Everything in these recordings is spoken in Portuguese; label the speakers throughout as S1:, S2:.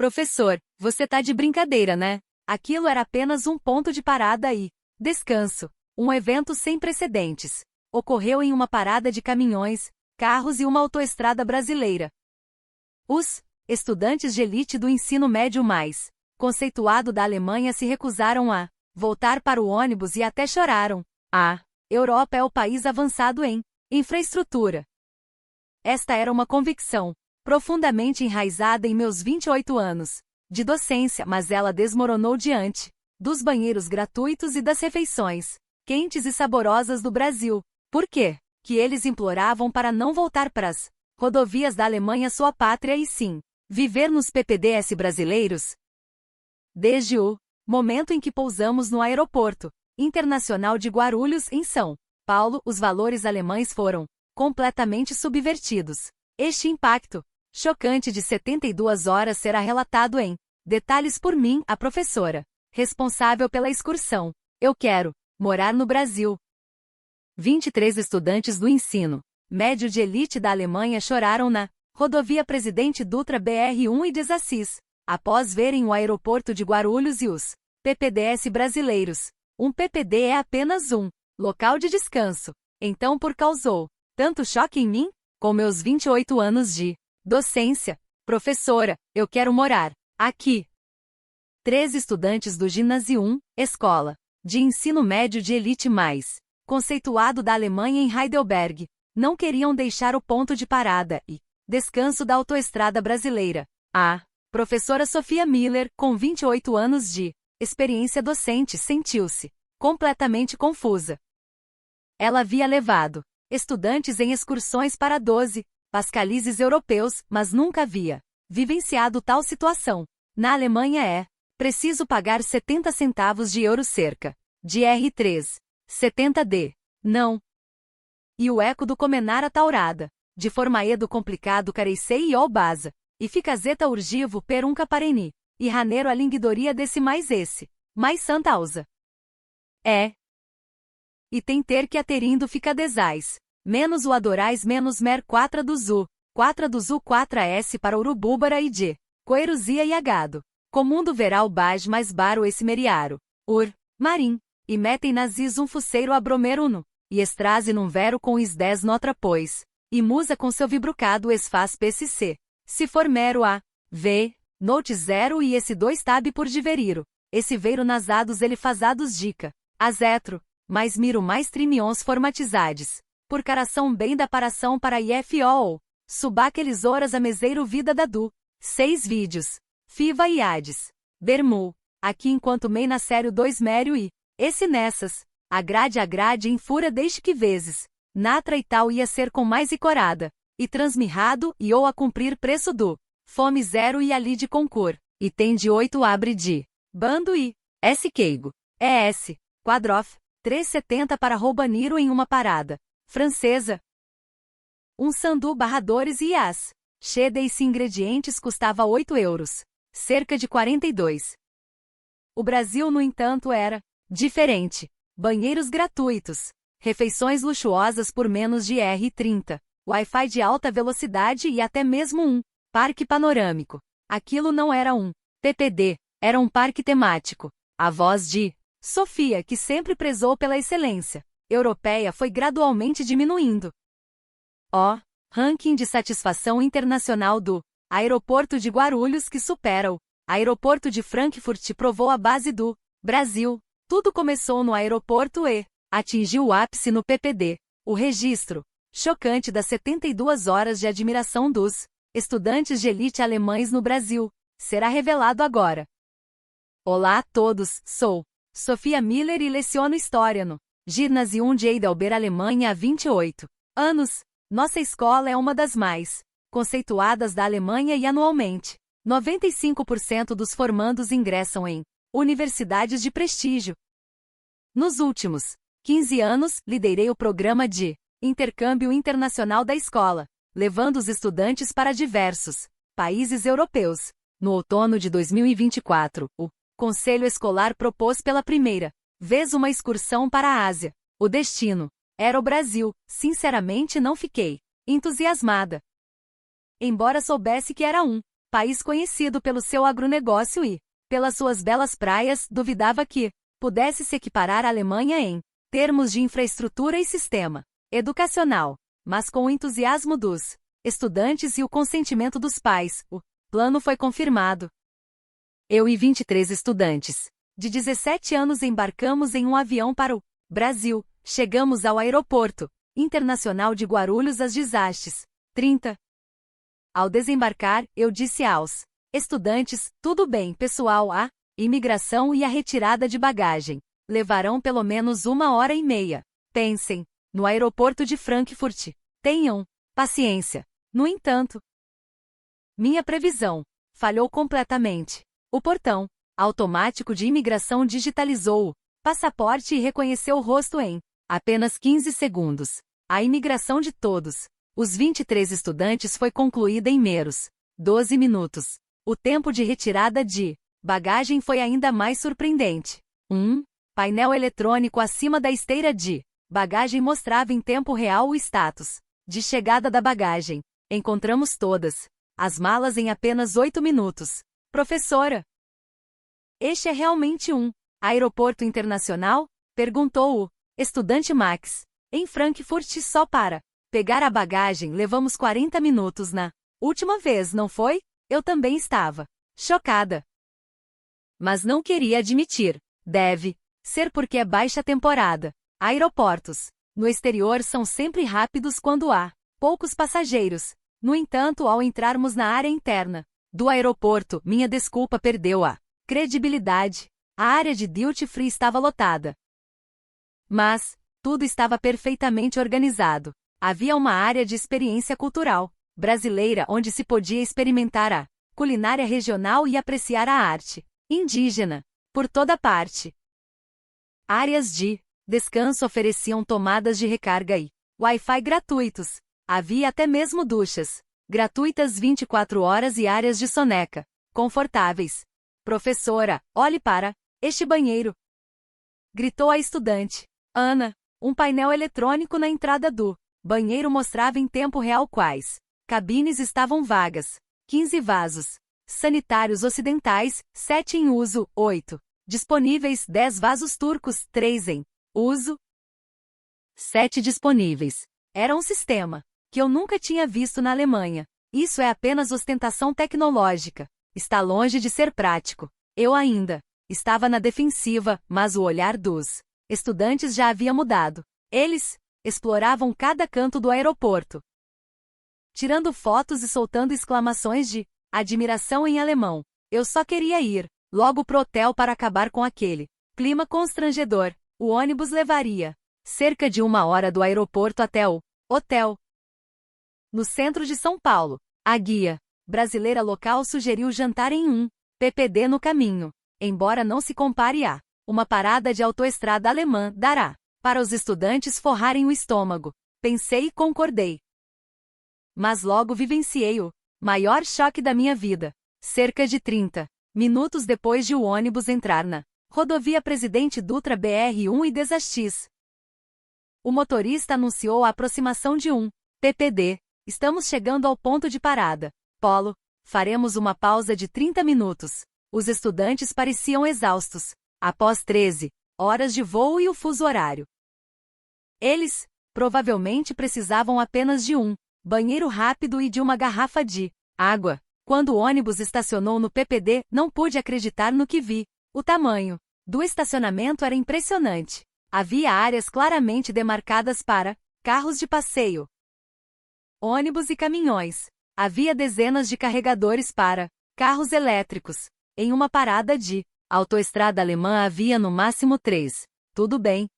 S1: Professor, você tá de brincadeira, né? Aquilo era apenas um ponto de parada e descanso. Um evento sem precedentes. Ocorreu em uma parada de caminhões, carros e uma autoestrada brasileira. Os estudantes de elite do ensino médio mais conceituado da Alemanha se recusaram a voltar para o ônibus e até choraram. A Europa é o país avançado em infraestrutura. Esta era uma convicção profundamente enraizada em meus 28 anos de docência, mas ela desmoronou diante dos banheiros gratuitos e das refeições quentes e saborosas do Brasil. Por quê? Que eles imploravam para não voltar para as rodovias da Alemanha, sua pátria, e sim viver nos PPDs brasileiros. Desde o momento em que pousamos no aeroporto internacional de Guarulhos, em São Paulo, os valores alemães foram completamente subvertidos. Este impacto chocante de 72 horas será relatado em detalhes por mim, a professora responsável pela excursão. Eu quero morar no Brasil. 23 estudantes do ensino médio de elite da Alemanha choraram na rodovia Presidente Dutra BR-1 e de Assis, após verem o aeroporto de Guarulhos e os PPDs brasileiros. Um PPD é apenas um local de descanso. Então por causou tanto choque em mim? Com meus 28 anos de docência, professora, eu quero morar aqui. 3 estudantes do Ginásio 1, escola de ensino médio de elite mais conceituado da Alemanha em Heidelberg, não queriam deixar o ponto de parada e descanso da autoestrada brasileira. A professora Sofia Miller, com 28 anos de experiência docente, sentiu-se completamente confusa. Ela havia levado estudantes em excursões para 12 países europeus, mas nunca havia vivenciado tal situação. Na Alemanha é preciso pagar 70 centavos de euro, cerca de R$ 3,70. Não. E o eco do comenar a taurada, de formaedo complicado carecei e basa, e ficazeta urgivo per um capareni, e raneiro a linguidoria desse mais esse, mais santa alza. É. E tem ter que aterindo ficadesais, menos o adorais menos mer 4 do zu 4s para urubúbara e de coeruzia e agado. Comundo verá o baj mais baro esse meriaro, marim, e metem nazis um fuceiro a bromeruno, e estraze num vero com is 10 notra pois, e musa com seu vibrucado esfaz psc. Se for mero a, v, note 0 e esse 2 tab por diveriro, esse veiro nasados ele fazados dica, azetro, mais miro mais trimions formatizades, por caração bem da paração para ifo ou, subaqueles horas a meseiro vida da du, 6 vídeos, fiva e ades, bermu, aqui enquanto mei na sério 2 mério e, esse nessas, agrade em fura desde que vezes, natra e tal ia ser com mais e corada, e transmirrado e ou a cumprir preço do, fome 0 e ali de concur, e tem de 8 abre de, bando e, s queigo, es, quadrof, 3,70 para roubaniro em uma parada, francesa. Um sandu barradores e as, cheia e ingredientes custava 8 euros, cerca de 42. O Brasil, no entanto, era diferente. Banheiros gratuitos, refeições luxuosas por menos de R$ 30, Wi-Fi de alta velocidade e até mesmo um parque panorâmico. Aquilo não era um PPD, era um parque temático. A voz de Sofia, que sempre prezou pela excelência europeia, foi gradualmente diminuindo. O ranking de satisfação internacional do aeroporto de Guarulhos, que supera o aeroporto de Frankfurt, provou a base do Brasil. Tudo começou no aeroporto e atingiu o ápice no PPD. O registro chocante das 72 horas de admiração dos estudantes de elite alemães no Brasil será revelado agora. Olá a todos, sou Sofia Miller e leciono História no Ginásio de Heidelberg, Alemanha, há 28 anos. Nossa escola é uma das mais conceituadas da Alemanha e anualmente 95% dos formandos ingressam em universidades de prestígio. Nos últimos 15 anos, liderei o programa de intercâmbio internacional da escola, levando os estudantes para diversos países europeus. No outono de 2024, o Conselho Escolar propôs pela primeira vez uma excursão para a Ásia. O destino era o Brasil. Sinceramente, não fiquei entusiasmada. Embora soubesse que era um país conhecido pelo seu agronegócio e, pelas suas belas praias, duvidava que pudesse se equiparar à Alemanha em termos de infraestrutura e sistema educacional, mas com o entusiasmo dos estudantes e o consentimento dos pais, o plano foi confirmado. Eu e 23 estudantes de 17 anos embarcamos em um avião para o Brasil. Chegamos ao aeroporto internacional de Guarulhos às 10h30. Ao desembarcar, eu disse aos estudantes: tudo bem, pessoal, a imigração e a retirada de bagagem levarão pelo menos 1h30. Pensem no aeroporto de Frankfurt. Tenham paciência. No entanto, minha previsão falhou completamente. O portão automático de imigração digitalizou o passaporte e reconheceu o rosto em apenas 15 segundos. A imigração de todos os 23 estudantes foi concluída em meros 12 minutos. O tempo de retirada de bagagem foi ainda mais surpreendente. Um painel eletrônico acima da esteira de bagagem mostrava em tempo real o status de chegada da bagagem. Encontramos todas as malas em apenas 8 minutos. Professora, este é realmente um aeroporto internacional? Perguntou o estudante Max. Em Frankfurt, só para pegar a bagagem levamos 40 minutos na última vez, não foi? Eu também estava chocada. Mas não queria admitir. Deve ser porque é baixa temporada. Aeroportos no exterior são sempre rápidos quando há poucos passageiros. No entanto, ao entrarmos na área interna do aeroporto, minha desculpa perdeu a credibilidade. A área de duty free estava lotada. Mas tudo estava perfeitamente organizado. Havia uma área de experiência cultural brasileira onde se podia experimentar a culinária regional e apreciar a arte indígena por toda parte. Áreas de descanso ofereciam tomadas de recarga e Wi-Fi gratuitos. Havia até mesmo duchas gratuitas 24 horas e áreas de soneca confortáveis. Professora, olhe para este banheiro! Gritou a estudante Ana. Um painel eletrônico na entrada do banheiro mostrava em tempo real quais cabines estavam vagas. 15 vasos sanitários ocidentais, 7 em uso, 8 disponíveis, 10 vasos turcos, 3 em uso, 7 disponíveis. Era um sistema que eu nunca tinha visto na Alemanha. Isso é apenas ostentação tecnológica. Está longe de ser prático. Eu ainda estava na defensiva, mas o olhar dos estudantes já havia mudado. Eles exploravam cada canto do aeroporto, tirando fotos e soltando exclamações de admiração em alemão. Eu só queria ir logo pro hotel para acabar com aquele clima constrangedor. O ônibus levaria cerca de 1h do aeroporto até o hotel. No centro de São Paulo, a guia brasileira local sugeriu jantar em um PPD no caminho. Embora não se compare a uma parada de autoestrada alemã, dará para os estudantes forrarem o estômago. Pensei e concordei. Mas logo vivenciei o maior choque da minha vida. Cerca de 30 minutos depois de o ônibus entrar na rodovia Presidente Dutra BR-1 e Desastis, o motorista anunciou a aproximação de um PPD. Estamos chegando ao ponto de parada. Polo. Faremos uma pausa de 30 minutos. Os estudantes pareciam exaustos, após 13 horas de voo e o fuso horário. Eles, provavelmente precisavam apenas de um banheiro rápido e de uma garrafa de água. Quando o ônibus estacionou no PPD, não pude acreditar no que vi. O tamanho do estacionamento era impressionante. Havia áreas claramente demarcadas para carros de passeio, ônibus e caminhões. Havia dezenas de carregadores para carros elétricos. Em uma parada de autoestrada alemã havia no máximo 3. Tudo bem,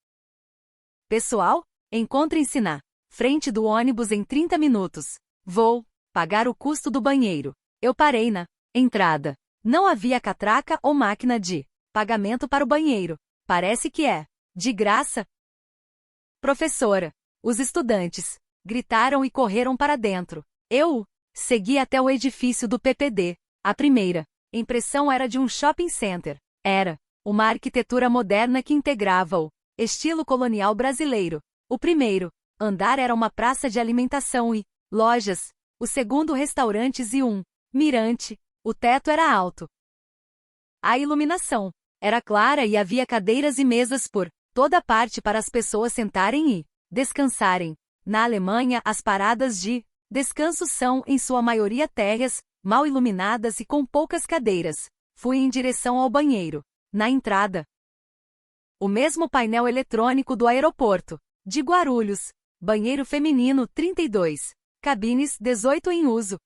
S1: pessoal? Encontrem-se na frente do ônibus em 30 minutos. Vou pagar o custo do banheiro. Eu parei na entrada. Não havia catraca ou máquina de pagamento para o banheiro. Parece que é de graça. Professora, os estudantes gritaram e correram para dentro. Eu segui até o edifício do PPD. A primeira impressão era de um shopping center. Era uma arquitetura moderna que integrava o estilo colonial brasileiro. O primeiro andar era uma praça de alimentação e lojas. O segundo, restaurantes e um mirante. O teto era alto. A iluminação era clara e havia cadeiras e mesas por toda parte para as pessoas sentarem e descansarem. Na Alemanha, as paradas de descanso são, em sua maioria, térreas, mal iluminadas e com poucas cadeiras. Fui em direção ao banheiro. Na entrada, o mesmo painel eletrônico do aeroporto de Guarulhos. Banheiro feminino 32. Cabines 18 em uso.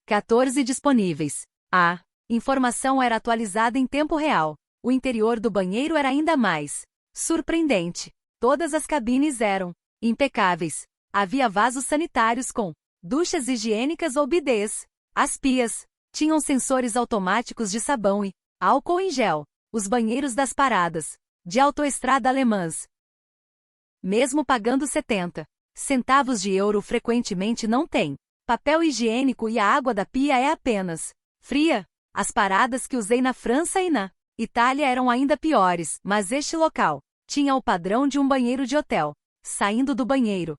S1: 14 disponíveis. A informação era atualizada em tempo real. O interior do banheiro era ainda mais surpreendente. Todas as cabines eram impecáveis. Havia vasos sanitários com duchas higiênicas ou bidês. As pias tinham sensores automáticos de sabão e álcool em gel. Os banheiros das paradas de autoestrada alemãs, mesmo pagando 70 centavos de euro, frequentemente não tem papel higiênico e a água da pia é apenas fria. As paradas que usei na França e na Itália eram ainda piores, mas este local tinha o padrão de um banheiro de hotel. Saindo do banheiro,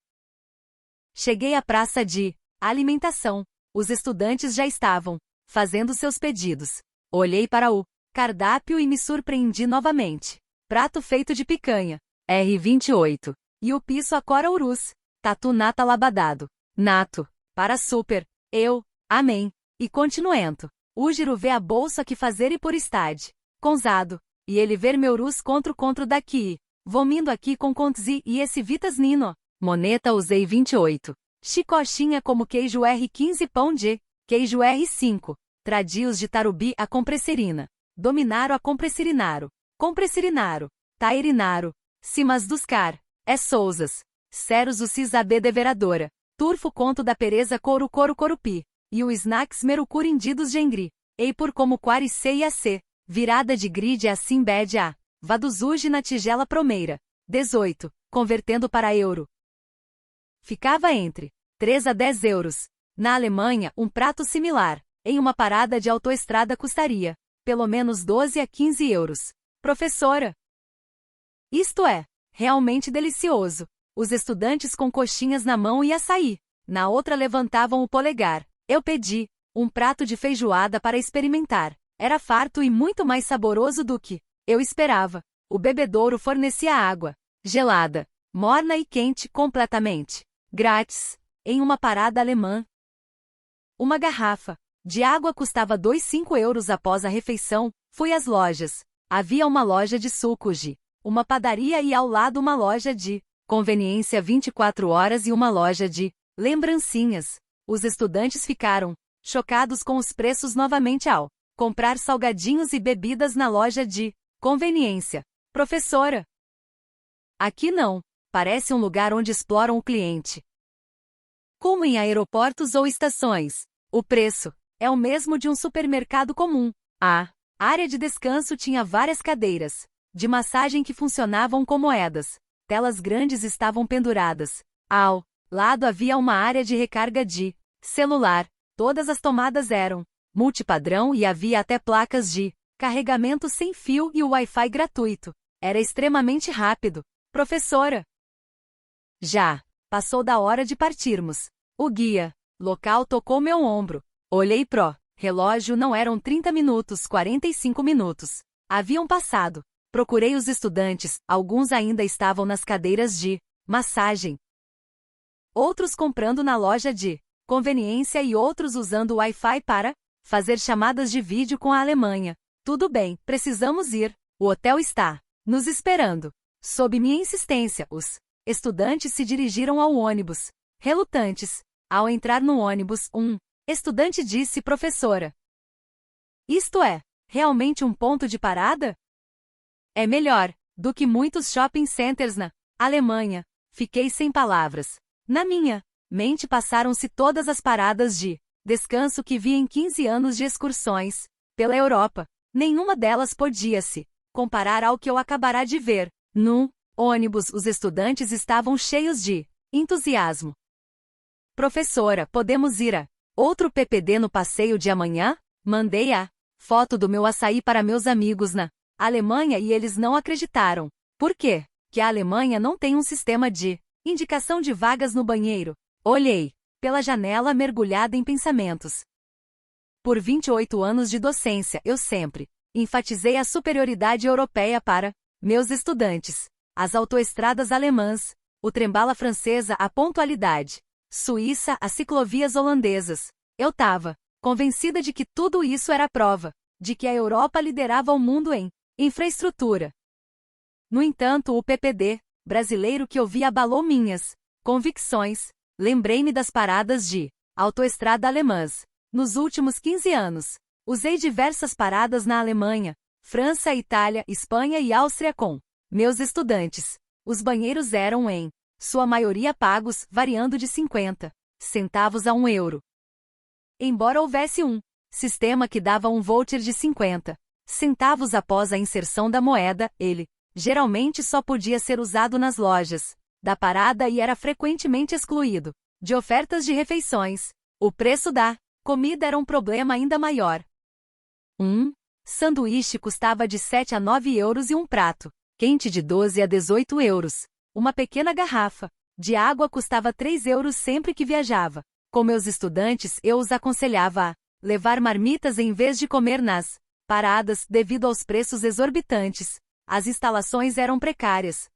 S1: cheguei à praça de alimentação. Os estudantes já estavam fazendo seus pedidos. Olhei para o cardápio e me surpreendi novamente. Prato feito de picanha, R$ 28. E o piso a coraurus, tatu nata labadado. Nato, para super, eu, amém. E continuento. Ugiro vê a bolsa que fazer e por estade. Conzado, e ele ver meu rus contro daqui. Vomindo aqui com contzi e esse vitas nino. Moneta usei 28. Chicochinha como queijo R15 pão de queijo R5. Tradios de tarubi a compresserina. Dominaro a compressirinaro. Compressirinaro. Tairinaro. Cimas dos car. Souzas. Ceros o cisabê deveradora. Turfo conto da pereza corupi. E o snacks merucurindidos gengri. Ei por como quaricei a c. Virada de grid assim bed a. Vaduzuge na tigela promeira. 18. Convertendo para euro. Ficava entre 3 a 10 euros. Na Alemanha, um prato similar, em uma parada de autoestrada custaria pelo menos 12 a 15 euros. Professora! Isto é realmente delicioso. Os estudantes com coxinhas na mão e açaí. Na outra levantavam o polegar. Eu pedi um prato de feijoada para experimentar. Era farto e muito mais saboroso do que eu esperava. O bebedouro fornecia água gelada, morna e quente completamente grátis, em uma parada alemã. Uma garrafa de água custava 2,5 euros após a refeição. Fui às lojas. Havia uma loja de sucos de uma padaria e ao lado uma loja de conveniência 24 horas e uma loja de lembrancinhas. Os estudantes ficaram chocados com os preços novamente ao comprar salgadinhos e bebidas na loja de conveniência. Professora! Aqui não. Parece um lugar onde exploram o cliente. Como em aeroportos ou estações, o preço é o mesmo de um supermercado comum. A área de descanso tinha várias cadeiras de massagem que funcionavam com moedas. Telas grandes estavam penduradas. Ao lado havia uma área de recarga de celular. Todas as tomadas eram multipadrão e havia até placas de carregamento sem fio e o Wi-Fi gratuito. Era extremamente rápido. Professora! Já passou da hora de partirmos. O guia local tocou meu ombro. Olhei pro relógio, não eram 30 minutos, 45 minutos. Haviam passado. Procurei os estudantes, alguns ainda estavam nas cadeiras de massagem. Outros comprando na loja de conveniência e outros usando o Wi-Fi para fazer chamadas de vídeo com a Alemanha. Tudo bem, precisamos ir. O hotel está nos esperando. Sob minha insistência, os estudantes se dirigiram ao ônibus. Relutantes. Ao entrar no ônibus, um estudante disse: professora, isto é realmente um ponto de parada? É melhor do que muitos shopping centers na Alemanha. Fiquei sem palavras. Na minha mente passaram-se todas as paradas de descanso que vi em 15 anos de excursões pela Europa. Nenhuma delas podia se comparar ao que eu acabara de ver. No ônibus, os estudantes estavam cheios de entusiasmo. Professora, podemos ir a outro PPD no passeio de amanhã? Mandei a foto do meu açaí para meus amigos na Alemanha e eles não acreditaram. Por quê? Que a Alemanha não tem um sistema de indicação de vagas no banheiro. Olhei pela janela mergulhada em pensamentos. Por 28 anos de docência, eu sempre enfatizei a superioridade europeia para meus estudantes. As autoestradas alemãs, o trem-bala francesa, a pontualidade suíça, as ciclovias holandesas. Eu estava convencida de que tudo isso era prova de que a Europa liderava o mundo em infraestrutura. No entanto, o PPD brasileiro que eu vi abalou minhas convicções. Lembrei-me das paradas de autoestrada alemãs. Nos últimos 15 anos, usei diversas paradas na Alemanha, França, Itália, Espanha e Áustria com meus estudantes. Os banheiros eram, em sua maioria, pagos, variando de 50 centavos a 1 euro. Embora houvesse um sistema que dava um voucher de 50 centavos após a inserção da moeda, ele geralmente só podia ser usado nas lojas da parada e era frequentemente excluído de ofertas de refeições. O preço da comida era um problema ainda maior. Um sanduíche custava de 7 a 9 euros e um prato quente de 12 a 18 euros. Uma pequena garrafa de água custava 3 euros sempre que viajava. Com meus estudantes, eu os aconselhava a levar marmitas em vez de comer nas paradas devido aos preços exorbitantes. As instalações eram precárias.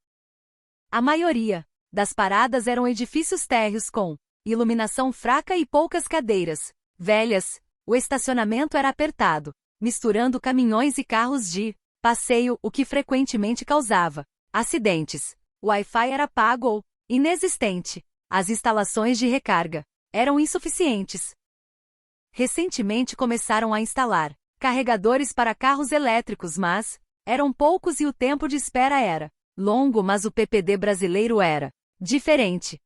S1: A maioria das paradas eram edifícios térreos com iluminação fraca e poucas cadeiras velhas. O estacionamento era apertado, misturando caminhões e carros de passeio, o que frequentemente causava acidentes. O Wi-Fi era pago ou inexistente. As instalações de recarga eram insuficientes. Recentemente começaram a instalar carregadores para carros elétricos, mas eram poucos e o tempo de espera era longo, mas o PPD brasileiro era diferente.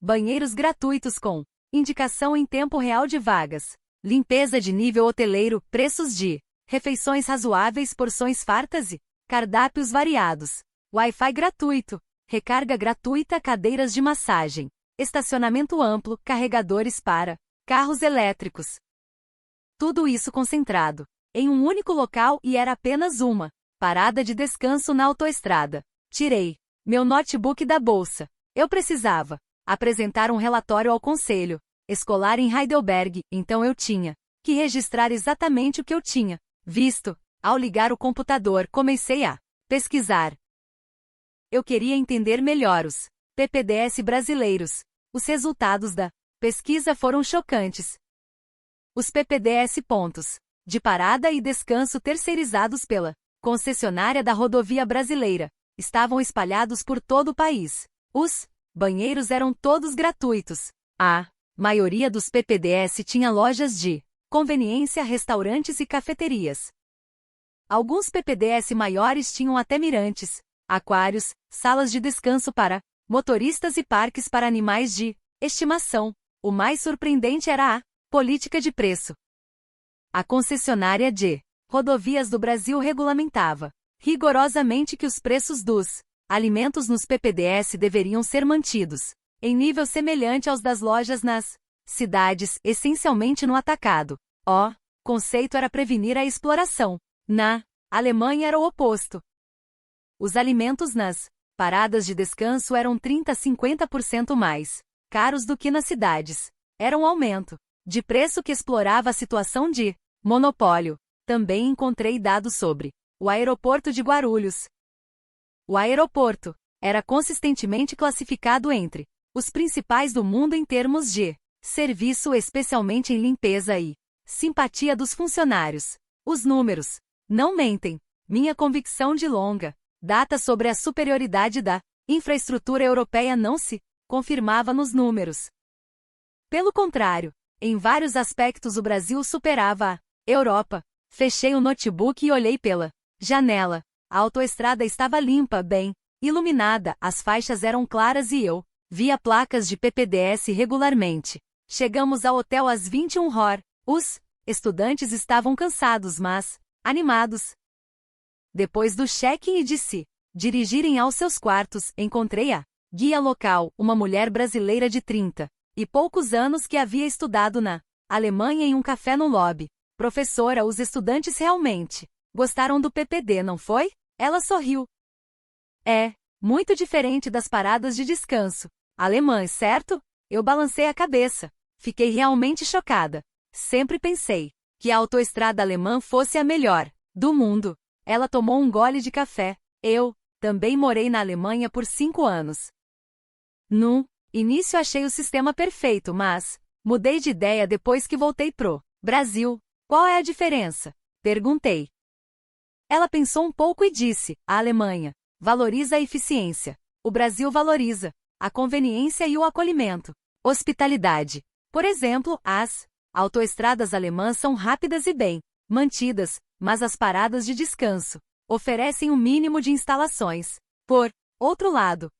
S1: Banheiros gratuitos com indicação em tempo real de vagas, limpeza de nível hoteleiro, preços de refeições razoáveis, porções fartas e cardápios variados, Wi-Fi gratuito, recarga gratuita, cadeiras de massagem, estacionamento amplo, carregadores para carros elétricos. Tudo isso concentrado em um único local e era apenas uma parada de descanso na autoestrada. Tirei meu notebook da bolsa. Eu precisava apresentar um relatório ao conselho escolar em Heidelberg, então eu tinha que registrar exatamente o que eu tinha visto. Ao ligar o computador, comecei a pesquisar. Eu queria entender melhor os PPDs brasileiros. Os resultados da pesquisa foram chocantes. Os PPDs pontos de parada e descanso terceirizados pela concessionária da rodovia brasileira estavam espalhados por todo o país. Os banheiros eram todos gratuitos. A maioria dos PPDs tinha lojas de conveniência, restaurantes e cafeterias. Alguns PPDs maiores tinham até mirantes, aquários, salas de descanso para motoristas e parques para animais de estimação. O mais surpreendente era a política de preço. A concessionária de rodovias do Brasil regulamentava rigorosamente que os preços dos alimentos nos PPDs deveriam ser mantidos em nível semelhante aos das lojas nas cidades, essencialmente no atacado. O conceito era prevenir a exploração. Na Alemanha era o oposto. Os alimentos nas paradas de descanso eram 30 a 50% mais caros do que nas cidades. Era um aumento de preço que explorava a situação de monopólio. Também encontrei dados sobre o aeroporto de Guarulhos. O aeroporto era consistentemente classificado entre os principais do mundo em termos de serviço, especialmente em limpeza e simpatia dos funcionários. Os números não mentem. Minha convicção de longa data sobre a superioridade da infraestrutura europeia não se confirmava nos números. Pelo contrário, em vários aspectos o Brasil superava a Europa. Fechei o notebook e olhei pela janela. A autoestrada estava limpa, bem iluminada, as faixas eram claras e eu via placas de PPDs regularmente. Chegamos ao hotel às 21h. Os estudantes estavam cansados, mas animados. Depois do check-in e de se dirigirem aos seus quartos, encontrei a guia local, uma mulher brasileira de 30 e poucos anos que havia estudado na Alemanha em um café no lobby. Professora, os estudantes realmente gostaram do PPD, não foi? Ela sorriu. É muito diferente das paradas de descanso alemãs, certo? Eu balancei a cabeça. Fiquei realmente chocada. Sempre pensei que a autoestrada alemã fosse a melhor do mundo. Ela tomou um gole de café. Eu também morei na Alemanha por 5 anos. No início achei o sistema perfeito, mas mudei de ideia depois que voltei pro Brasil. Qual é a diferença? Perguntei. Ela pensou um pouco e disse: a Alemanha valoriza a eficiência. O Brasil valoriza a conveniência e o acolhimento. Hospitalidade. Por exemplo, as autoestradas alemãs são rápidas e bem mantidas, mas as paradas de descanso oferecem o mínimo de instalações. Por outro lado,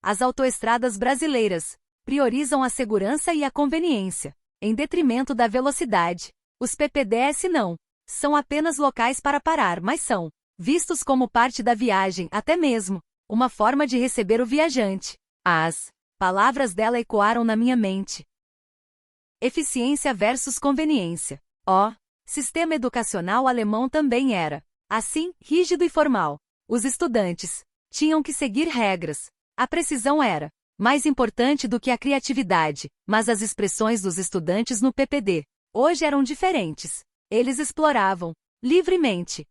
S1: as autoestradas brasileiras priorizam a segurança e a conveniência, em detrimento da velocidade. Os PPDS não são apenas locais para parar, mas são vistos como parte da viagem, até mesmo uma forma de receber o viajante. As palavras dela ecoaram na minha mente. Eficiência versus conveniência. O sistema educacional alemão também era, assim, rígido e formal. Os estudantes tinham que seguir regras. A precisão era mais importante do que a criatividade, mas as expressões dos estudantes no PPD hoje eram diferentes. Eles exploravam livremente,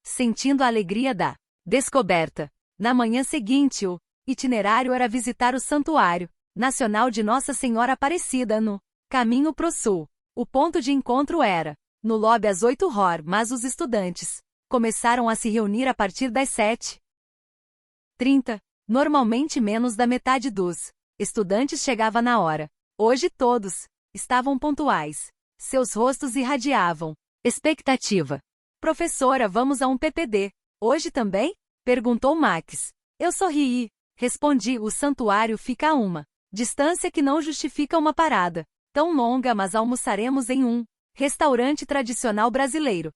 S1: sentindo a alegria da descoberta. Na manhã seguinte, o itinerário era visitar o Santuário Nacional de Nossa Senhora Aparecida no caminho pro sul. O ponto de encontro era no lobby às 8h, mas os estudantes começaram a se reunir a partir das 7h30. Normalmente menos da metade dos estudantes chegava na hora. Hoje todos estavam pontuais. Seus rostos irradiavam expectativa. Professora, vamos a um PPD. Hoje também? Perguntou Max. Eu sorri e respondi: o santuário fica a uma distância que não justifica uma parada tão longa, mas almoçaremos em um restaurante tradicional brasileiro.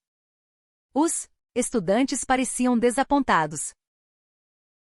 S1: Os estudantes pareciam desapontados,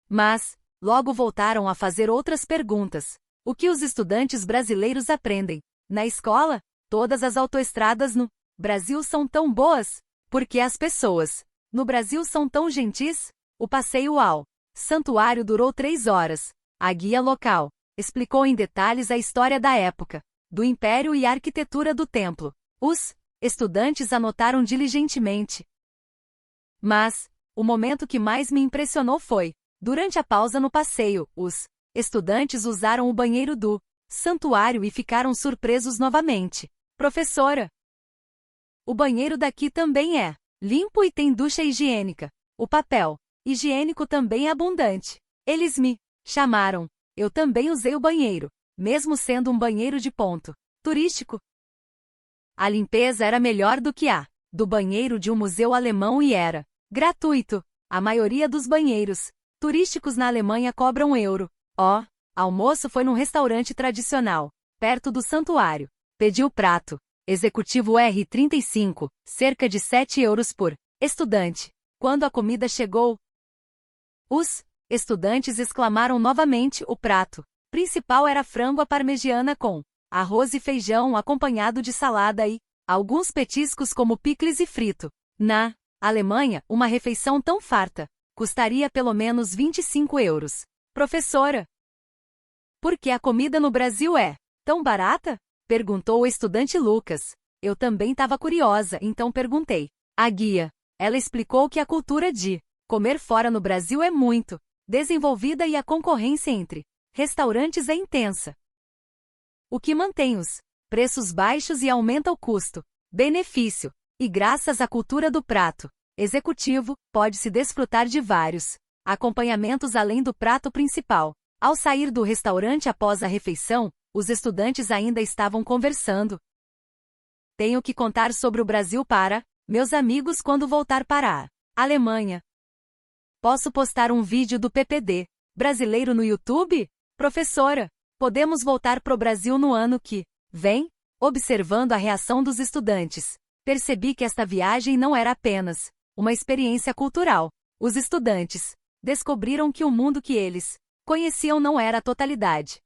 S1: mas logo voltaram a fazer outras perguntas. O que os estudantes brasileiros aprendem na escola? Todas as autoestradas no Brasil são tão boas? Porque as pessoas no Brasil são tão gentis? O passeio ao santuário durou 3 horas. A guia local explicou em detalhes a história da época do Império e a arquitetura do templo. Os estudantes anotaram diligentemente. Mas o momento que mais me impressionou foi durante a pausa no passeio. Os estudantes usaram o banheiro do santuário e ficaram surpresos novamente. Professora, o banheiro daqui também é limpo e tem ducha higiênica. O papel higiênico também é abundante. Eles me chamaram. Eu também usei o banheiro, mesmo sendo um banheiro de ponto turístico. A limpeza era melhor do que a do banheiro de um museu alemão e era gratuito. A maioria dos banheiros turísticos na Alemanha cobram euro. O almoço foi num restaurante tradicional, perto do santuário. Pedi o prato executivo R$35, cerca de 7 euros por estudante. Quando a comida chegou, os estudantes exclamaram novamente. O prato principal era frango à parmegiana com arroz e feijão acompanhado de salada e alguns petiscos como picles e frito. Na Alemanha, uma refeição tão farta custaria pelo menos 25 euros. Professora, por que a comida no Brasil é tão barata? Perguntou o estudante Lucas. Eu também estava curiosa, então perguntei. A guia. Ela explicou que a cultura de comer fora no Brasil é muito desenvolvida e a concorrência entre restaurantes é intensa, o que mantém os preços baixos e aumenta o custo-benefício. E graças à cultura do prato executivo, pode-se desfrutar de vários acompanhamentos além do prato principal. Ao sair do restaurante após a refeição, os estudantes ainda estavam conversando. Tenho que contar sobre o Brasil para meus amigos quando voltar para a Alemanha. Posso postar um vídeo do PPD brasileiro no YouTube? Professora, podemos voltar pro Brasil no ano que vem? Observando a reação dos estudantes, percebi que esta viagem não era apenas uma experiência cultural. Os estudantes descobriram que o mundo que eles conheciam não era a totalidade.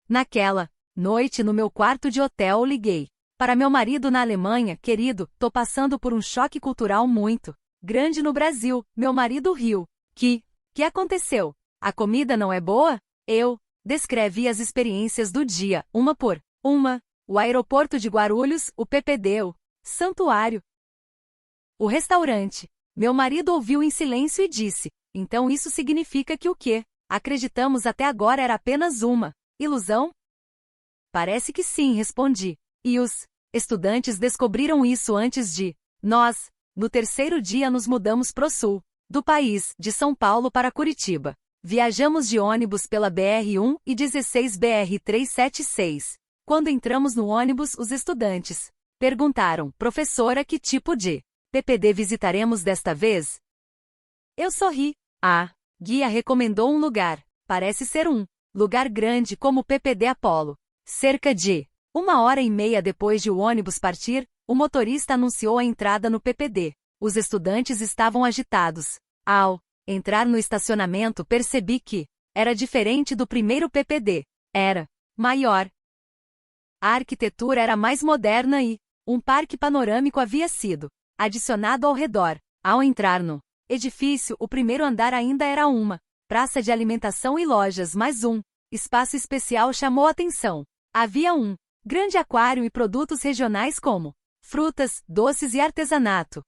S1: Naquela noite no meu quarto de hotel liguei para meu marido na Alemanha. Querido, tô passando por um choque cultural muito grande no Brasil. Meu marido riu. Que aconteceu? A comida não é boa? Eu descrevi as experiências do dia, uma por uma. O aeroporto de Guarulhos, o PPD, o santuário. O restaurante. Meu marido ouviu em silêncio e disse: então isso significa que o que acreditamos até agora era apenas uma ilusão? Parece que sim, respondi. E os estudantes descobriram isso antes de nós. No terceiro dia nos mudamos pro sul do país, de São Paulo para Curitiba. Viajamos de ônibus pela BR-1 e 16 BR-376. Quando entramos no ônibus, os estudantes perguntaram: professora, que tipo de PPD visitaremos desta vez? Eu sorri. A guia recomendou um lugar. Parece ser um lugar grande como o PPD Apollo. Cerca de 1h30 depois de o ônibus partir, o motorista anunciou a entrada no PPD. Os estudantes estavam agitados. Ao entrar no estacionamento, percebi que era diferente do primeiro PPD. Era maior. A arquitetura era mais moderna e um parque panorâmico havia sido adicionado ao redor. Ao entrar no edifício, o primeiro andar ainda era uma praça de alimentação e lojas, mas um espaço especial chamou a atenção. Havia um grande aquário e produtos regionais como frutas, doces e artesanato.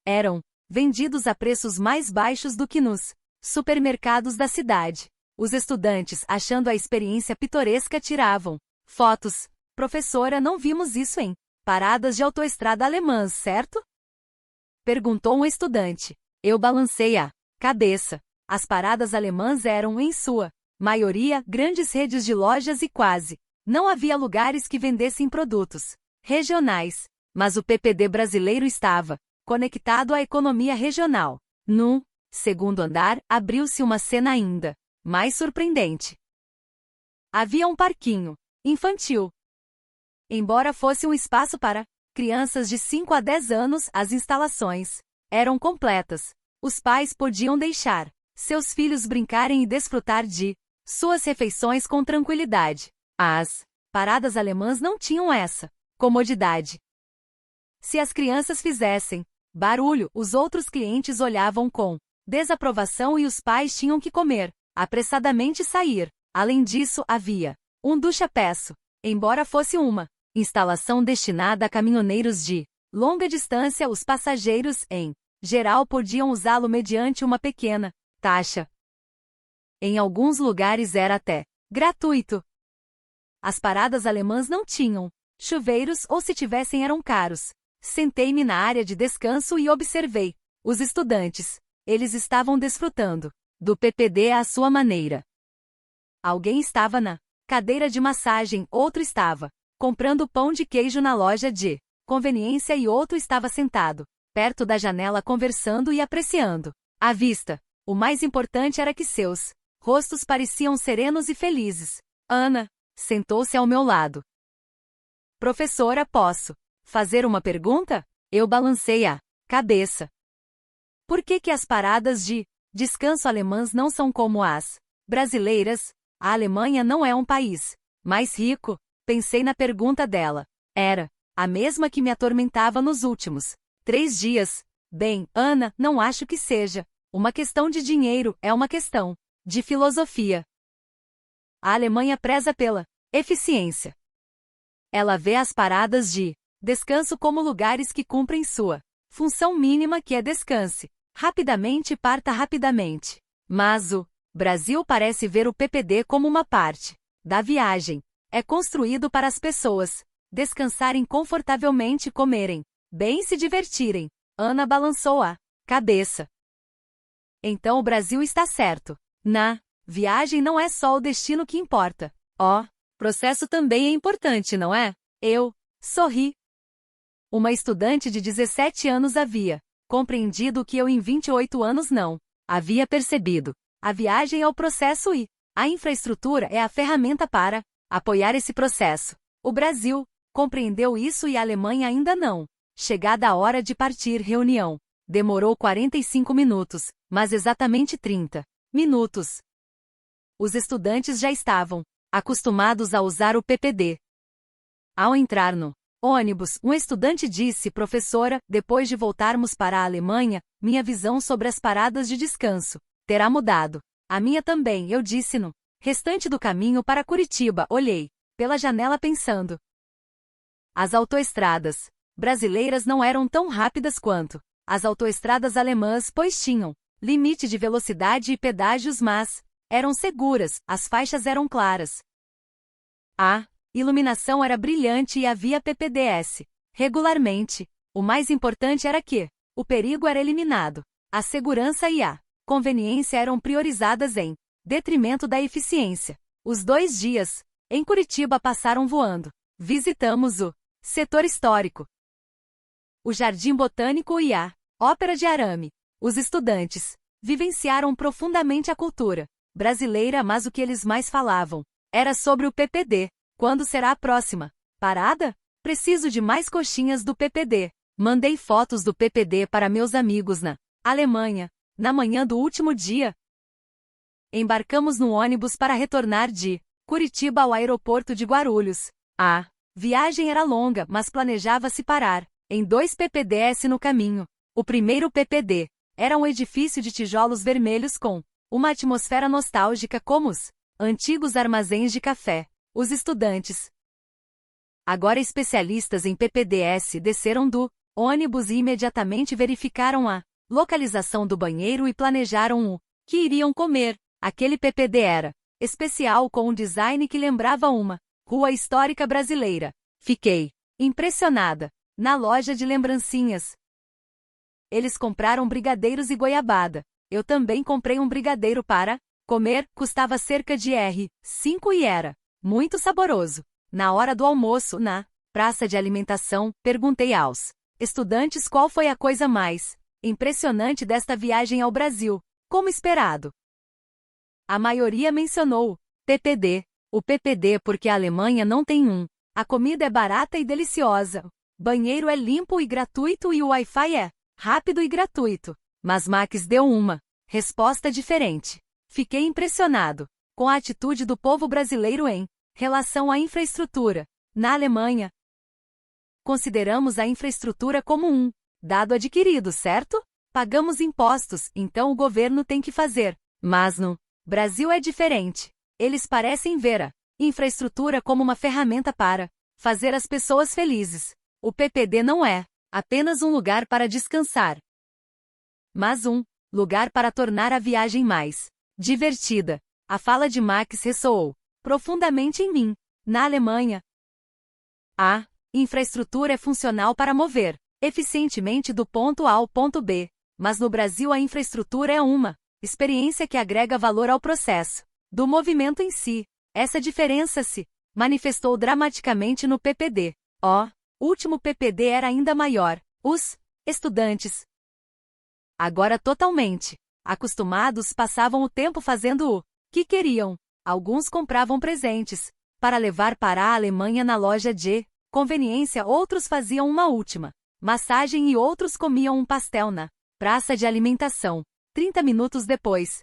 S1: Eram vendidos a preços mais baixos do que nos supermercados da cidade. Os estudantes, achando a experiência pitoresca, tiravam fotos. Professora, não vimos isso em paradas de autoestrada alemãs, certo? Perguntou um estudante. Eu balancei a cabeça. As paradas alemãs eram, em sua maioria, grandes redes de lojas e quase não havia lugares que vendessem produtos regionais. Mas o PPD brasileiro estava conectado à economia regional. No segundo andar, abriu-se uma cena ainda mais surpreendente. Havia um parquinho infantil. Embora fosse um espaço para crianças de 5 a 10 anos, as instalações eram completas. Os pais podiam deixar seus filhos brincarem e desfrutar de suas refeições com tranquilidade. As paradas alemãs não tinham essa comodidade. Se as crianças fizessem barulho, os outros clientes olhavam com desaprovação e os pais tinham que comer apressadamente e sair. Além disso, havia um ducha-peço. Embora fosse uma instalação destinada a caminhoneiros de longa distância, os passageiros, em geral, podiam usá-lo mediante uma pequena taxa. Em alguns lugares era até gratuito. As paradas alemãs não tinham chuveiros ou, se tivessem, eram caros. Sentei-me na área de descanso e observei os estudantes. Eles estavam desfrutando do PPD à sua maneira. Alguém estava na cadeira de massagem, outro estava comprando pão de queijo na loja de conveniência e outro estava sentado perto da janela conversando e apreciando a vista. O mais importante era que seus rostos pareciam serenos e felizes. Ana sentou-se ao meu lado. Professora, posso fazer uma pergunta? Eu balancei a cabeça. Por que as paradas de descanso alemãs não são como as brasileiras? A Alemanha não é um país mais rico? Pensei na pergunta dela. Era a mesma que me atormentava nos últimos 3 dias. Bem, Ana, não acho que seja uma questão de dinheiro, é uma questão de filosofia. A Alemanha preza pela eficiência. Ela vê as paradas de descanso como lugares que cumprem sua função mínima, que é descanse rapidamente e parta rapidamente. Mas o Brasil parece ver o PPD como uma parte da viagem. É construído para as pessoas descansarem confortavelmente, comerem bem e se divertirem. Ana balançou a cabeça. Então o Brasil está certo. Na viagem não é só o destino que importa. O processo também é importante, não é? Eu sorri. Uma estudante de 17 anos havia compreendido o que eu em 28 anos não havia percebido. A viagem é o processo e a infraestrutura é a ferramenta para apoiar esse processo. O Brasil compreendeu isso e a Alemanha ainda não. Chegada a hora de partir, reunião demorou 45 minutos, mas exatamente 30 minutos. Os estudantes já estavam acostumados a usar o PPD. Ao entrar no ônibus, um estudante disse: professora, depois de voltarmos para a Alemanha, minha visão sobre as paradas de descanso terá mudado. A minha também, eu disse no restante do caminho para Curitiba. Olhei pela janela pensando. As autoestradas brasileiras não eram tão rápidas quanto as autoestradas alemãs, pois tinham limite de velocidade e pedágios, mas eram seguras, as faixas eram claras. A iluminação era brilhante e havia PPDS regularmente. O mais importante era que o perigo era eliminado. A segurança e a conveniência eram priorizadas em detrimento da eficiência. Os 2 dias em Curitiba passaram voando. Visitamos o setor histórico, o Jardim Botânico e a Ópera de Arame. Os estudantes vivenciaram profundamente a cultura brasileira, mas o que eles mais falavam era sobre o PPD. Quando será a próxima parada? Preciso de mais coxinhas do PPD. Mandei fotos do PPD para meus amigos na Alemanha. Na manhã do último dia, embarcamos no ônibus para retornar de Curitiba ao aeroporto de Guarulhos. A viagem era longa, mas planejava-se parar em 2 PPDs no caminho. O primeiro PPD era um edifício de tijolos vermelhos com uma atmosfera nostálgica como os antigos armazéns de café. Os estudantes, agora especialistas em PPDs, desceram do ônibus e imediatamente verificaram a localização do banheiro e planejaram o que iriam comer. Aquele PPD era especial, com um design que lembrava uma rua histórica brasileira. Fiquei impressionada. Na loja de lembrancinhas, eles compraram brigadeiros e goiabada. Eu também comprei um brigadeiro para comer. Custava cerca de R$ 5 e era muito saboroso. Na hora do almoço, na praça de alimentação, perguntei aos estudantes qual foi a coisa mais impressionante desta viagem ao Brasil. Como esperado, a maioria mencionou PPD. O PPD porque a Alemanha não tem um. A comida é barata e deliciosa. Banheiro é limpo e gratuito e o Wi-Fi é rápido e gratuito. Mas Max deu uma resposta diferente. Fiquei impressionado com a atitude do povo brasileiro em relação à infraestrutura. Na Alemanha, consideramos a infraestrutura como um dado adquirido, certo? Pagamos impostos, então o governo tem que fazer. Mas no Brasil é diferente. Eles parecem ver a infraestrutura como uma ferramenta para fazer as pessoas felizes. O PPD não é apenas um lugar para descansar, mas um lugar para tornar a viagem mais divertida. A fala de Max ressoou profundamente em mim. Na Alemanha, a infraestrutura é funcional para mover eficientemente do ponto A ao ponto B, mas no Brasil a infraestrutura é uma experiência que agrega valor ao processo do movimento em si. Essa diferença se manifestou dramaticamente no PPD. O último PPD era ainda maior. Os estudantes, agora totalmente acostumados, passavam o tempo fazendo o que queriam. Alguns compravam presentes para levar para a Alemanha na loja de conveniência, outros faziam uma última massagem e outros comiam um pastel na praça de alimentação. 30 minutos depois,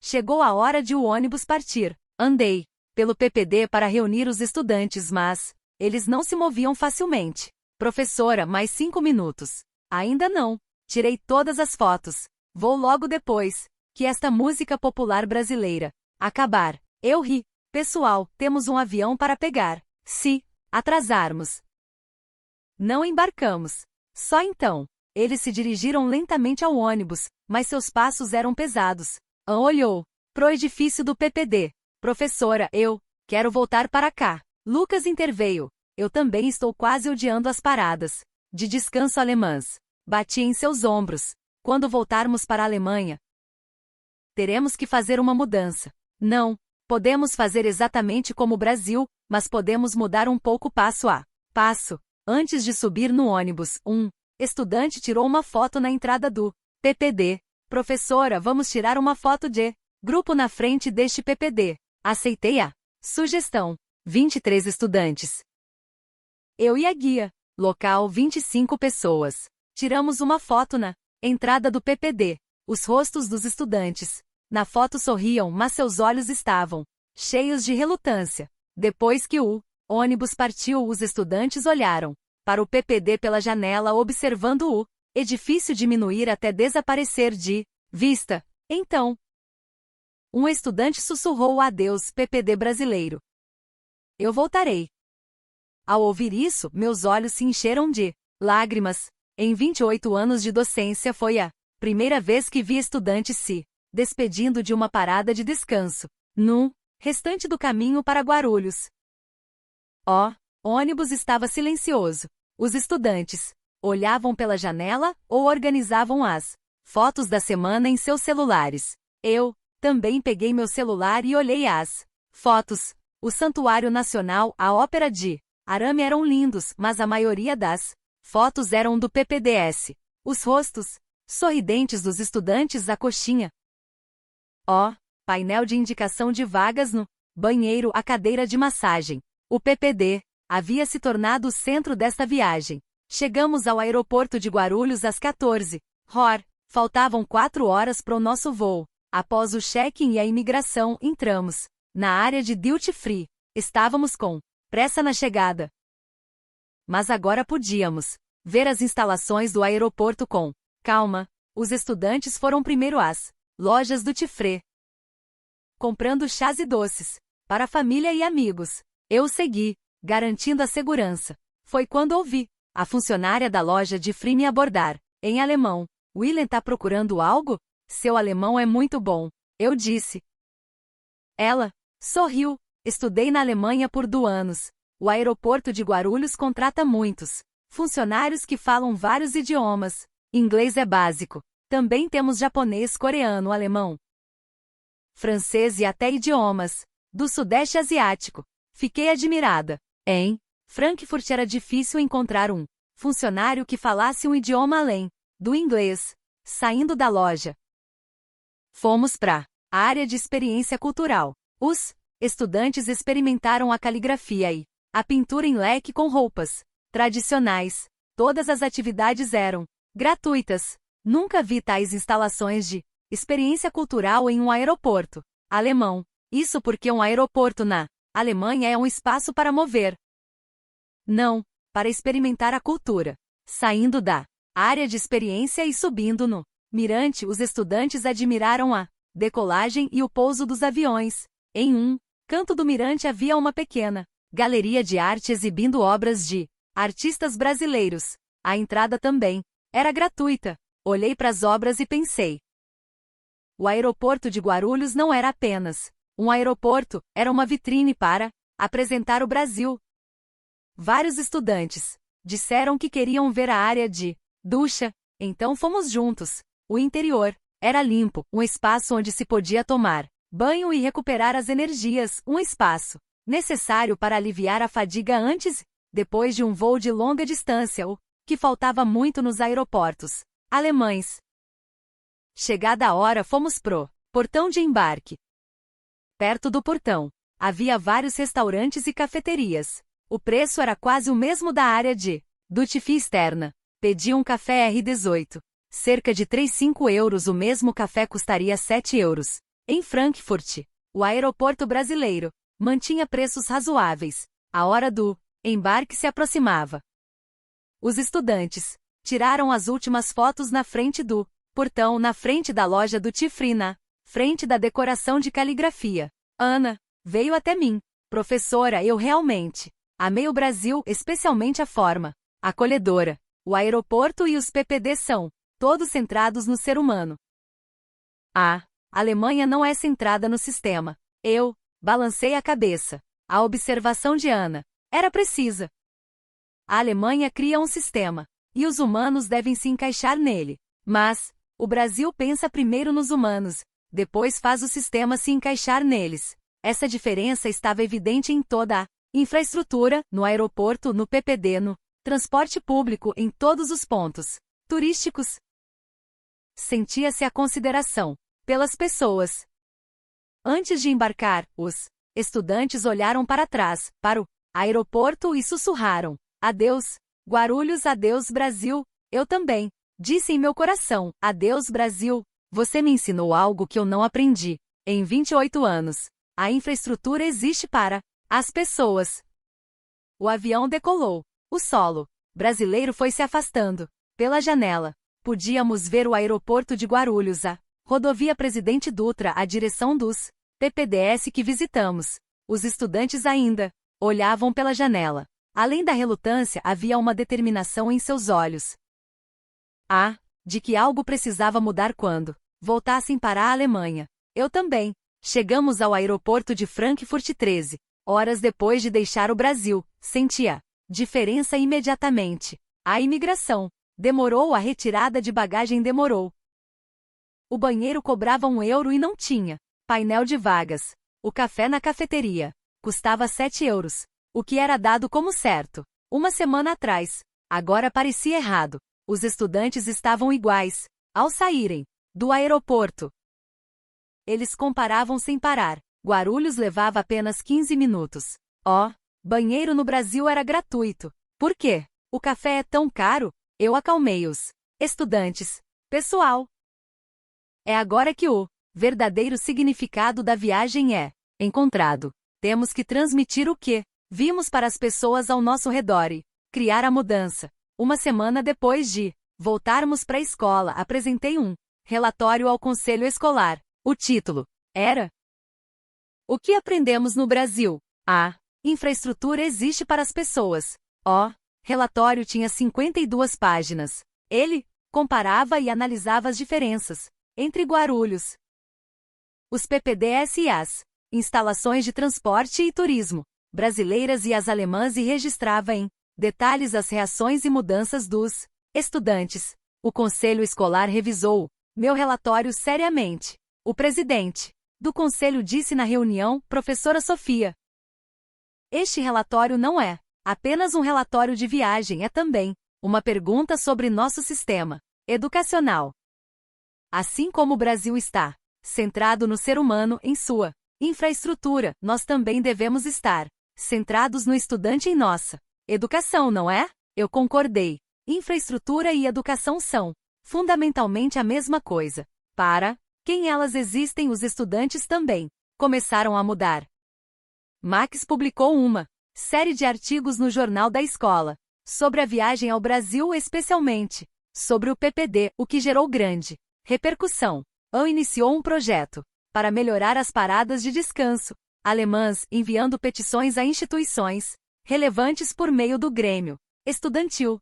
S1: chegou a hora de o ônibus partir. Andei pelo PPD para reunir os estudantes, mas eles não se moviam facilmente. Professora, mais 5 minutos. Ainda não. Tirei todas as fotos. Vou logo depois que esta música popular brasileira acabar. Eu ri. Pessoal, temos um avião para pegar. Se atrasarmos, não embarcamos. Só então, eles se dirigiram lentamente ao ônibus, mas seus passos eram pesados. Ann olhou pro edifício do PPD. Professora, eu quero voltar para cá. Lucas interveio. Eu também estou quase odiando as paradas de descanso alemãs. Bati em seus ombros. Quando voltarmos para a Alemanha, teremos que fazer uma mudança. Não podemos fazer exatamente como o Brasil, mas podemos mudar um pouco passo a passo. Antes de subir no ônibus, um estudante tirou uma foto na entrada do PPD. Professora, vamos tirar uma foto de grupo na frente deste PPD. Aceitei a sugestão. 23 estudantes. Eu e a guia. Local 25 pessoas. Tiramos uma foto na entrada do PPD. Os rostos dos estudantes na foto sorriam, mas seus olhos estavam cheios de relutância. Depois que o ônibus partiu, os estudantes olharam para o PPD pela janela, observando o edifício diminuir até desaparecer de vista. Então, um estudante sussurrou o adeus PPD brasileiro. eu voltarei. Ao ouvir isso, meus olhos se encheram de lágrimas. Em 28 anos de docência foi a primeira vez que vi estudantes se despedindo de uma parada de descanso, no restante do caminho para Guarulhos. O ônibus estava silencioso. Os estudantes olhavam pela janela ou organizavam as fotos da semana em seus celulares. Eu também peguei meu celular e olhei as fotos. O Santuário Nacional, a Ópera de Arame eram lindos, mas a maioria das fotos eram do PPDS. Os rostos sorridentes dos estudantes à coxinha. Painel de indicação de vagas no banheiro, a cadeira de massagem. O PPD havia se tornado o centro desta viagem. Chegamos ao aeroporto de Guarulhos às 14 horas. Faltavam 4 horas para o nosso voo. Após o check-in e a imigração, entramos na área de duty free. Estávamos com pressa na chegada. Mas agora podíamos ver as instalações do aeroporto com calma. Os estudantes foram primeiro às lojas duty free, comprando chás e doces para a família e amigos. Eu segui, garantindo a segurança. Foi quando ouvi a funcionária da loja de free me abordar, em alemão. William tá procurando algo? Seu alemão é muito bom, eu disse. Ela sorriu. Estudei na Alemanha por 2 anos. O aeroporto de Guarulhos contrata muitos funcionários que falam vários idiomas. Inglês é básico. Também temos japonês, coreano, alemão, francês e até idiomas do Sudeste Asiático. Fiquei admirada. Em Frankfurt era difícil encontrar um funcionário que falasse um idioma além do inglês. Saindo da loja, fomos para a área de experiência cultural. Os estudantes experimentaram a caligrafia e a pintura em leque com roupas tradicionais. Todas as atividades eram gratuitas. Nunca vi tais instalações de experiência cultural em um aeroporto alemão. Isso porque um aeroporto na Alemanha é um espaço para mover, não para experimentar a cultura. Saindo da área de experiência e subindo no mirante, os estudantes admiraram a decolagem e o pouso dos aviões. Em um canto do mirante havia uma pequena galeria de arte exibindo obras de artistas brasileiros. A entrada também era gratuita. Olhei para as obras e pensei. O aeroporto de Guarulhos não era apenas um aeroporto, era uma vitrine para apresentar o Brasil. Vários estudantes disseram que queriam ver a área de ducha, então fomos juntos. O interior era limpo, um espaço onde se podia tomar banho e recuperar as energias, um espaço necessário para aliviar a fadiga antes e depois de um voo de longa distância, o que faltava muito nos aeroportos alemães. Chegada a hora, fomos pro portão de embarque. Perto do portão, havia vários restaurantes e cafeterias. O preço era quase o mesmo da área de duty free externa. Pedi um café R18. Cerca de 3,5 euros. O mesmo café custaria 7 euros. Em Frankfurt, o aeroporto brasileiro mantinha preços razoáveis. A hora do embarque se aproximava. Os estudantes tiraram as últimas fotos na frente do portão, na frente da loja do Tifri, na frente da decoração de caligrafia. Ana veio até mim. Professora, eu realmente amei o Brasil, especialmente a forma acolhedora. O aeroporto e os PPD são todos centrados no ser humano. A Alemanha não é centrada no sistema. Eu balancei a cabeça. A observação de Ana era precisa. A Alemanha cria um sistema, e os humanos devem se encaixar nele. Mas o Brasil pensa primeiro nos humanos, depois faz o sistema se encaixar neles. Essa diferença estava evidente em toda a infraestrutura, no aeroporto, no PPD, no transporte público, em todos os pontos turísticos. Sentia-se a consideração pelas pessoas. Antes de embarcar, os estudantes olharam para trás, para o aeroporto e sussurraram: adeus, Guarulhos, adeus, Brasil. Eu também disse em meu coração: adeus, Brasil. Você me ensinou algo que eu não aprendi em 28 anos. A infraestrutura existe para as pessoas. O avião decolou. O solo brasileiro foi se afastando. Pela janela, podíamos ver o aeroporto de Guarulhos, a rodovia Presidente Dutra, a direção dos PPDS que visitamos. Os estudantes ainda Olhavam pela janela. Além da relutância, havia uma determinação em seus olhos. De que algo precisava mudar quando voltassem para a Alemanha. Eu também. Chegamos ao aeroporto de Frankfurt 13 horas depois de deixar o Brasil. Senti a diferença imediatamente. A imigração demorou, a retirada de bagagem demorou. O banheiro cobrava €1 e não tinha painel de vagas. O café na cafeteria custava €7, o que era dado como certo uma semana atrás. Agora parecia errado. Os estudantes estavam iguais. Ao saírem do aeroporto, eles comparavam sem parar. Guarulhos levava apenas 15 minutos. Banheiro no Brasil era gratuito. Por quê? O café é tão caro? Eu acalmei os estudantes. Pessoal, é agora que o verdadeiro significado da viagem é encontrado. Temos que transmitir o que vimos para as pessoas ao nosso redor e criar a mudança. Uma semana depois de voltarmos para a escola, apresentei um relatório ao conselho escolar. O título era: O que aprendemos no Brasil? A infraestrutura existe para as pessoas. O relatório tinha 52 páginas. Ele comparava e analisava as diferenças entre Guarulhos, os PPDs e as instalações de transporte e turismo brasileiras e as alemãs e registrava em detalhes as reações e mudanças dos estudantes. O conselho escolar revisou meu relatório seriamente. O presidente do conselho disse na reunião, professora Sofia: Este relatório não é apenas um relatório de viagem, é também uma pergunta sobre nosso sistema educacional. Assim como o Brasil está centrado no ser humano em sua infraestrutura, nós também devemos estar centrados no estudante em nossa educação, não é? Eu concordei. Infraestrutura e educação são fundamentalmente a mesma coisa. Para quem elas existem, os estudantes também começaram a mudar. Max publicou uma série de artigos no Jornal da Escola sobre a viagem ao Brasil, especialmente sobre o PPD, o que gerou grande repercussão. Iniciou um projeto para melhorar as paradas de descanso alemãs, enviando petições a instituições relevantes por meio do Grêmio Estudantil.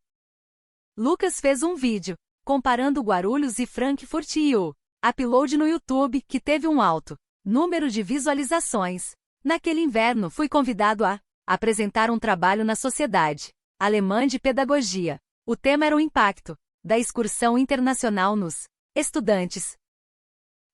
S1: Lucas fez um vídeo comparando Guarulhos e Frankfurt e o upload no YouTube, que teve um alto número de visualizações. Naquele inverno fui convidado a apresentar um trabalho na Sociedade Alemã de Pedagogia. O tema era o impacto da excursão internacional nos estudantes.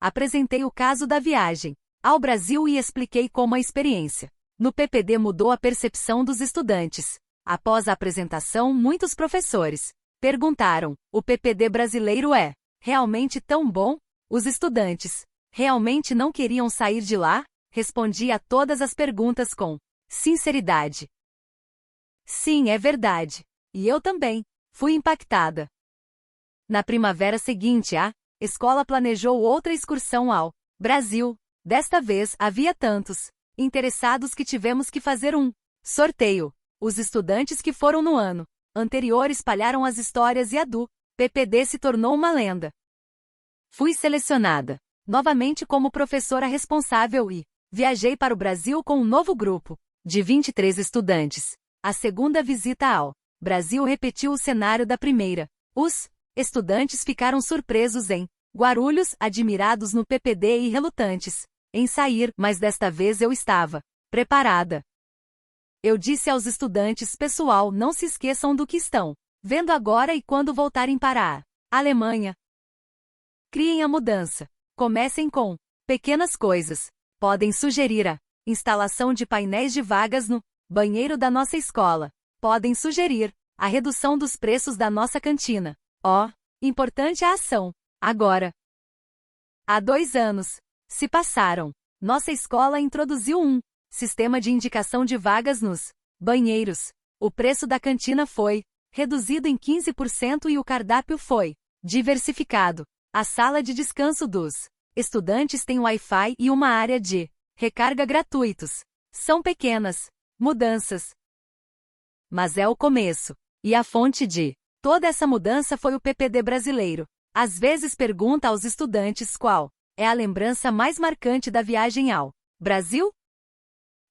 S1: Apresentei o caso da viagem ao Brasil e expliquei como a experiência no PPD mudou a percepção dos estudantes. Após a apresentação, muitos professores perguntaram: o PPD brasileiro é realmente tão bom? Os estudantes realmente não queriam sair de lá? Respondi a todas as perguntas com sinceridade. Sim, é verdade. E eu também fui impactada. Na primavera seguinte, a escola planejou outra excursão ao Brasil. Desta vez, havia tantos interessados que tivemos que fazer um sorteio. Os estudantes que foram no ano anterior espalharam as histórias e a do PPD se tornou uma lenda. Fui selecionada novamente como professora responsável e viajei para o Brasil com um novo grupo de 23 estudantes. A segunda visita ao Brasil repetiu o cenário da primeira. Os estudantes ficaram surpresos em Guarulhos, admirados no PPD e relutantes em sair, mas desta vez eu estava preparada. Eu disse aos estudantes: pessoal, não se esqueçam do que estão vendo agora e quando voltarem para a Alemanha, criem a mudança. Comecem com pequenas coisas. Podem sugerir a instalação de painéis de vagas no banheiro da nossa escola. Podem sugerir a redução dos preços da nossa cantina. Importante a ação. Agora, há 2 anos se passaram. Nossa escola introduziu um sistema de indicação de vagas nos banheiros. O preço da cantina foi reduzido em 15% e o cardápio foi diversificado. A sala de descanso dos estudantes tem Wi-Fi e uma área de recarga gratuitos. São pequenas mudanças, mas é o começo. E a fonte de toda essa mudança foi o PPD brasileiro. Às vezes pergunta aos estudantes qual é a lembrança mais marcante da viagem ao Brasil?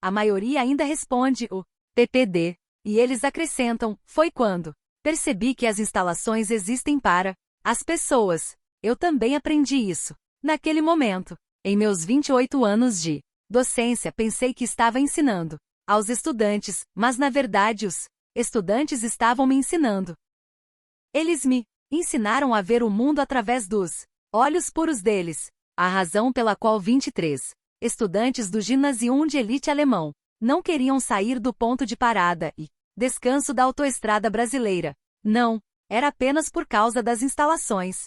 S1: A maioria ainda responde o PPD, e eles acrescentam, foi quando percebi que as instalações existem para as pessoas. Eu também aprendi isso. Naquele momento, em meus 28 anos de docência, pensei que estava ensinando aos estudantes, mas na verdade os estudantes estavam me ensinando. Eles me ensinaram a ver o mundo através dos olhos puros deles, a razão pela qual 23 estudantes do Gymnasium de elite alemão não queriam sair do ponto de parada e descanso da autoestrada brasileira. Não, era apenas por causa das instalações.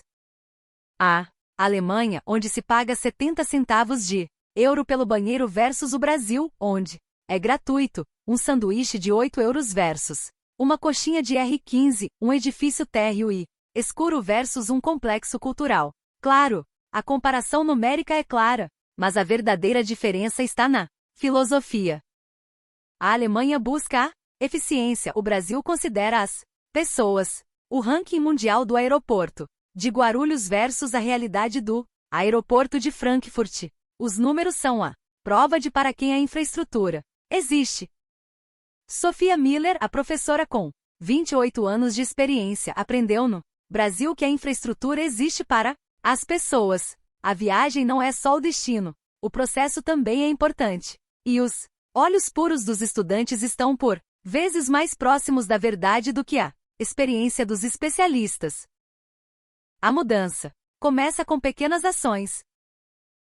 S1: A Alemanha, onde se paga 70 centavos de euro pelo banheiro versus o Brasil, onde é gratuito, um sanduíche de 8 euros versus uma coxinha de R$15, um edifício térreo e escuro versus um complexo cultural. Claro, a comparação numérica é clara, mas a verdadeira diferença está na filosofia. A Alemanha busca a eficiência, o Brasil considera as pessoas. O ranking mundial do aeroporto de Guarulhos versus a realidade do aeroporto de Frankfurt. Os números são a prova de para quem a infraestrutura existe. Sofia Miller, a professora com 28 anos de experiência, aprendeu no Brasil que a infraestrutura existe para as pessoas. A viagem não é só o destino, o processo também é importante. E os olhos puros dos estudantes estão por vezes mais próximos da verdade do que a experiência dos especialistas. A mudança começa com pequenas ações.